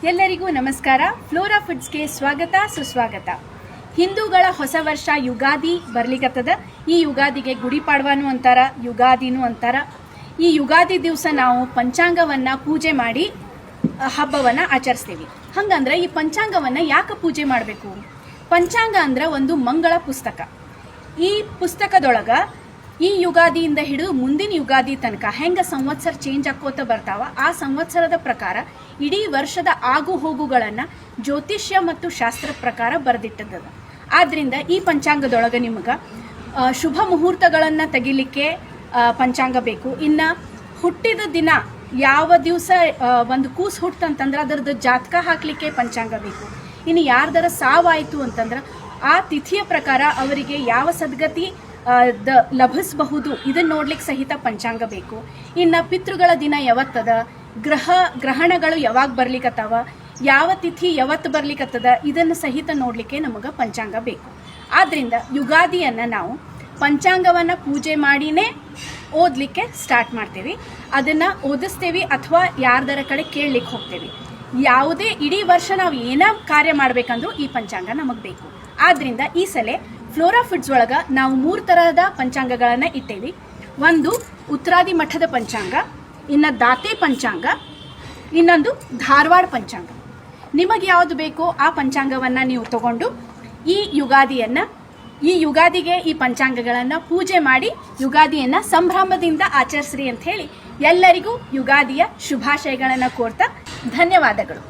ಎಲ್ಲರಿಗೂ ನಮಸ್ಕಾರ. ಫ್ಲೋರಾ ಫುಡ್ಸ್ಗೆ ಸ್ವಾಗತ ಸುಸ್ವಾಗತ. ಹಿಂದೂಗಳ ಹೊಸ ವರ್ಷ ಯುಗಾದಿ ಬರ್ಲಿಕತ್ತದ. ಈ ಯುಗಾದಿಗೆ ಗುಡಿ ಪಾಡ್ವಾನು ಅಂತಾರ, ಯುಗಾದಿನೂ ಅಂತಾರ. ಈ ಯುಗಾದಿ ದಿವಸ ನಾವು ಪಂಚಾಂಗವನ್ನ ಪೂಜೆ ಮಾಡಿ ಹಬ್ಬವನ್ನ ಆಚರಿಸ್ತೀವಿ. ಹಂಗಂದ್ರೆ ಈ ಪಂಚಾಂಗವನ್ನ ಯಾಕೆ ಪೂಜೆ ಮಾಡಬೇಕು? ಪಂಚಾಂಗ ಅಂದ್ರೆ ಒಂದು ಮಂಗಳ ಪುಸ್ತಕ. ಈ ಪುಸ್ತಕದೊಳಗ ಈ ಯುಗಾದಿಯಿಂದ ಹಿಡಿದು ಮುಂದಿನ ಯುಗಾದಿ ತನಕ ಹೆಂಗ ಸಂವತ್ಸರ ಚೇಂಜ್ ಆಕೋತ ಬರ್ತಾವ, ಆ ಸಂವತ್ಸರದ ಪ್ರಕಾರ ಇಡೀ ವರ್ಷದ ಆಗು ಹೋಗುಗಳನ್ನ ಜ್ಯೋತಿಷ್ಯ ಮತ್ತು ಶಾಸ್ತ್ರ ಪ್ರಕಾರ ಬರೆದಿಟ್ಟದ. ಆದ್ರಿಂದ ಈ ಪಂಚಾಂಗದೊಳಗ ನಿಮಗ ಶುಭ ಮುಹೂರ್ತಗಳನ್ನ ತೆಗಿಲಿಕ್ಕೆ ಪಂಚಾಂಗ ಬೇಕು. ಇನ್ನ ಹುಟ್ಟಿದ ದಿನ ಯಾವ ದಿವಸ ಒಂದು ಕೂಸು ಹುಟ್ಟಂತಂದ್ರೆ ಅದರದ್ದು ಜಾತಕ ಹಾಕ್ಲಿಕ್ಕೆ ಪಂಚಾಂಗ ಬೇಕು. ಇನ್ನು ಯಾರ್ದರ ಸಾವಾಯಿತು ಅಂತಂದ್ರೆ ಆ ತಿಥಿಯ ಪ್ರಕಾರ ಅವರಿಗೆ ಯಾವ ಸದ್ಗತಿ ಲಭಿಸಬಹುದು ಇದನ್ನ ನೋಡ್ಲಿಕ್ಕೆ ಸಹಿತ ಪಂಚಾಂಗ ಬೇಕು. ಇನ್ನು ಪಿತೃಗಳ ದಿನ ಯಾವತ್ತದ, ಗ್ರಹಣಗಳು ಯಾವಾಗ ಬರ್ಲಿಕ್ಕತ್ತಾವ, ಯಾವ ತಿಥಿ ಯಾವತ್ತು ಬರ್ಲಿಕ್ಕತ್ತದ ಇದನ್ನು ಸಹಿತ ನೋಡ್ಲಿಕ್ಕೆ ನಮಗೆ ಪಂಚಾಂಗ ಬೇಕು. ಆದ್ರಿಂದ ಯುಗಾದಿಯನ್ನ ನಾವು ಪಂಚಾಂಗವನ್ನ ಪೂಜೆ ಮಾಡಿನೇ ಓದ್ಲಿಕ್ಕೆ ಸ್ಟಾರ್ಟ್ ಮಾಡ್ತೇವೆ. ಅದನ್ನ ಓದಿಸ್ತೇವೆ ಅಥವಾ ಯಾರ್ದರ ಕಡೆ ಕೇಳಲಿಕ್ಕೆ ಹೋಗ್ತೇವೆ. ಯಾವುದೇ ಇಡೀ ವರ್ಷ ನಾವು ಏನ ಕಾರ್ಯ ಮಾಡ್ಬೇಕಂದ್ರೂ ಈ ಪಂಚಾಂಗ ನಮಗೆ ಬೇಕು. ಆದ್ರಿಂದ ಈ ಸಲ ಫ್ಲೋರಾ ಫುಡ್ಸ್ ಒಳಗ ನಾವು 3 ತರಹದ ಪಂಚಾಂಗಗಳನ್ನ ಇಟ್ಟೇವಿ. ಒಂದು ಉತ್ತರಾದಿ ಮಠದ ಪಂಚಾಂಗ, ಇನ್ನ ದಾತೆ ಪಂಚಾಂಗ, ಇನ್ನೊಂದು ಧಾರವಾಡ ಪಂಚಾಂಗ. ನಿಮಗೆ ಯಾವುದು ಬೇಕೋ ಆ ಪಂಚಾಂಗವನ್ನ ನೀವು ತಗೊಂಡು ಈ ಯುಗಾದಿಗೆ ಈ ಪಂಚಾಂಗಗಳನ್ನ ಪೂಜೆ ಮಾಡಿ ಯುಗಾದಿಯನ್ನ ಸಂಭ್ರಮದಿಂದ ಆಚರಿಸ್ರಿ ಅಂತ ಹೇಳಿ ಎಲ್ಲರಿಗೂ ಯುಗಾದಿಯ ಶುಭಾಶಯಗಳನ್ನ ಕೋರ್ತಾ ಧನ್ಯವಾದಗಳು.